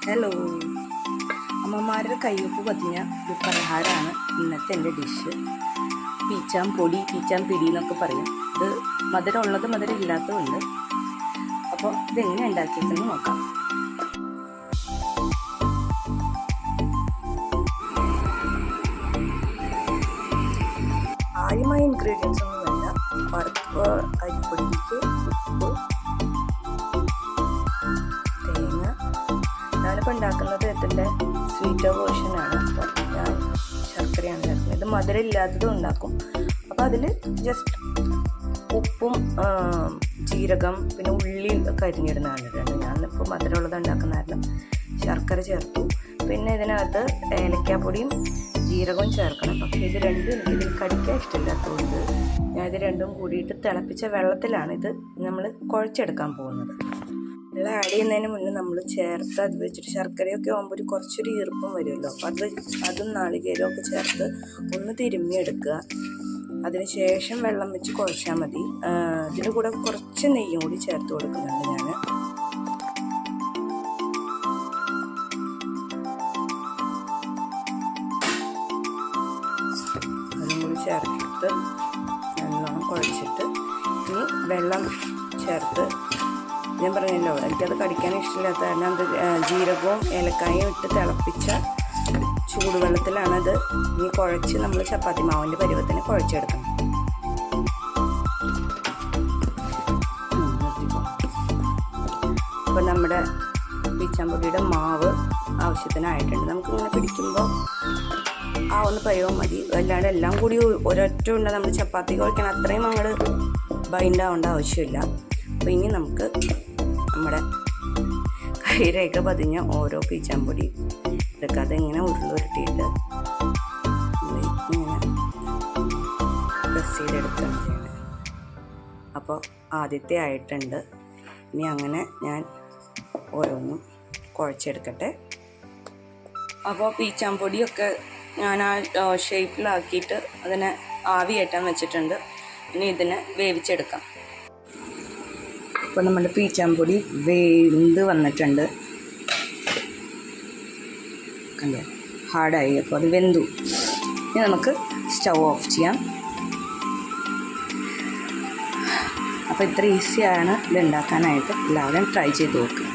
Hello, അമ്മമാരുടെ കയ്യൊപ്പ് പതിഞ്ഞ ഒരു പലഹാരമാണ് ഇന്നത്തെ എൻ്റെ ഡിഷ്. പീച്ചാൻ പൊടി, പീച്ചാൻ പിടി എന്നൊക്കെ പറയും. ഇത് മധുരമുള്ളത് മധുരം ഇല്ലാത്തതുണ്ട്. അപ്പോൾ ഇതെങ്ങനെ ഉണ്ടാക്കിയെന്ന് നോക്കാം. കാര്യമായ ഇൻഗ്രീഡിയൻസ് ഒന്നും വേണ്ട. വറുപ്പ്, അരിപ്പൊടിക്ക് ഉപ്പ്, തേങ്ങ. ഞാനിപ്പോൾ ഉണ്ടാക്കുന്നത് ഇതിൻ്റെ സ്വീറ്റ് വേർഷനാണ്. അപ്പോൾ ഞാൻ ശർക്കരയാണ് ചേർക്കുന്നത്. ഇത് മധുരം ഇല്ലാത്തതും ഉണ്ടാക്കും. അപ്പോൾ അതിൽ ജസ്റ്റ് ഉപ്പും ജീരകം പിന്നെ ഉള്ളി ഒക്കെ അരിഞ്ഞിടുന്നതാണ്. ഞാനിപ്പോൾ മധുരമുള്ളത് ഉണ്ടാക്കുന്നതായിരുന്നു. ശർക്കര ചേർത്തു. പിന്നെ ഇതിനകത്ത് ഏലക്കാപ്പൊടിയും ജീരകവും ചേർക്കണം. പക്ഷേ ഇത് രണ്ടും എനിക്കിതിൽ കടിക്കാൻ ഇഷ്ടമില്ലാത്തതുകൊണ്ട് ഞാൻ ഇത് രണ്ടും കൂടിയിട്ട് തിളപ്പിച്ച വെള്ളത്തിലാണ് ഇത് നമ്മൾ കുഴച്ചെടുക്കാൻ പോകുന്നത്. വെള്ളം ആഡ് ചെയ്യുന്നതിന് മുന്നേ നമ്മൾ ചേർത്ത് അത് വെച്ചിട്ട് ശർക്കരയൊക്കെ ആകുമ്പോൾ കുറച്ചൊരു ഈർപ്പം വരുമല്ലോ. അപ്പോൾ അതും നാളികേരവും ഒക്കെ ചേർത്ത് ഒന്ന് തിരുമ്മിയെടുക്കുക. അതിന് ശേഷം വെള്ളം വെച്ച് കുഴച്ചാൽ മതി. ഇതിൻ്റെ കൂടെ കുറച്ച് നെയ്യും കൂടി ചേർത്ത് കൊടുക്കുന്നുണ്ട് ഞാൻ. അതും കൂടി ചേർത്തിട്ട് നല്ലോണം കുഴച്ചിട്ട് ഇനി വെള്ളം ചേർത്ത്, ഞാൻ പറഞ്ഞല്ലോ എനിക്കത് കടിക്കാൻ ഇഷ്ടമില്ലാത്ത കാരണം അത് ജീരകവും ഏലക്കായും ഇട്ട് തിളപ്പിച്ച ചൂടുവെള്ളത്തിലാണത് ഇനി കുഴച്ച് നമ്മൾ ചപ്പാത്തി മാവിൻ്റെ പരുവത്തിന് കുഴച്ചെടുക്കണം. അപ്പോൾ നമ്മുടെ പീച്ചാമ്പൊടിയുടെ മാവ് ആവശ്യത്തിനായിട്ടുണ്ട്. നമുക്കിങ്ങനെ പിടിക്കുമ്പോൾ ആ ഒന്ന് പരുവം മതി. അല്ലാണ്ട് എല്ലാം കൂടി ഒരൊറ്റ ഉണ്ട് നമ്മൾ ചപ്പാത്തി കുഴക്കണം അത്രയും അങ്ങോട്ട് ബൈൻഡ് ആവേണ്ട ആവശ്യമില്ല. അപ്പോൾ ഇനി നമുക്ക് നമ്മുടെ കൈരേഖ പതിഞ്ഞ ഓരോ പീച്ചാമ്പൊടി എടുക്കുക. അതിങ്ങനെ ഉരുട്ടിയിട്ട് ഇങ്ങനെ പ്രസ് ചെയ്തെടുക്കുകയാണ് ചെയ്യുന്നത്. അപ്പോൾ ആദ്യത്തെ ആയിട്ടുണ്ട്. ഇനി അങ്ങനെ ഞാൻ ഓരോന്നും കുഴച്ചെടുക്കട്ടെ. അപ്പോൾ പീച്ചാമ്പൊടിയൊക്കെ ഞാൻ ആ ഷേപ്പിലാക്കിയിട്ട് അതിനെ ആവി കയറ്റാൻ വെച്ചിട്ടുണ്ട്. ഇനി ഇതിനെ വേവിച്ചെടുക്കാം. ഇപ്പോൾ നമ്മുടെ പീച്ചാമ്പൊടി വെന്ത് വന്നിട്ടുണ്ട്. കണ്ടോ, ഹാർഡായി. അപ്പോൾ അത് വെന്തു. ഇനി നമുക്ക് സ്റ്റൗ ഓഫ് ചെയ്യാം. അപ്പോൾ ഇത്ര ഈസിയാണ് ഇത് ഉണ്ടാക്കാനായിട്ട്. എല്ലാവരും ട്രൈ ചെയ്ത് നോക്കുക.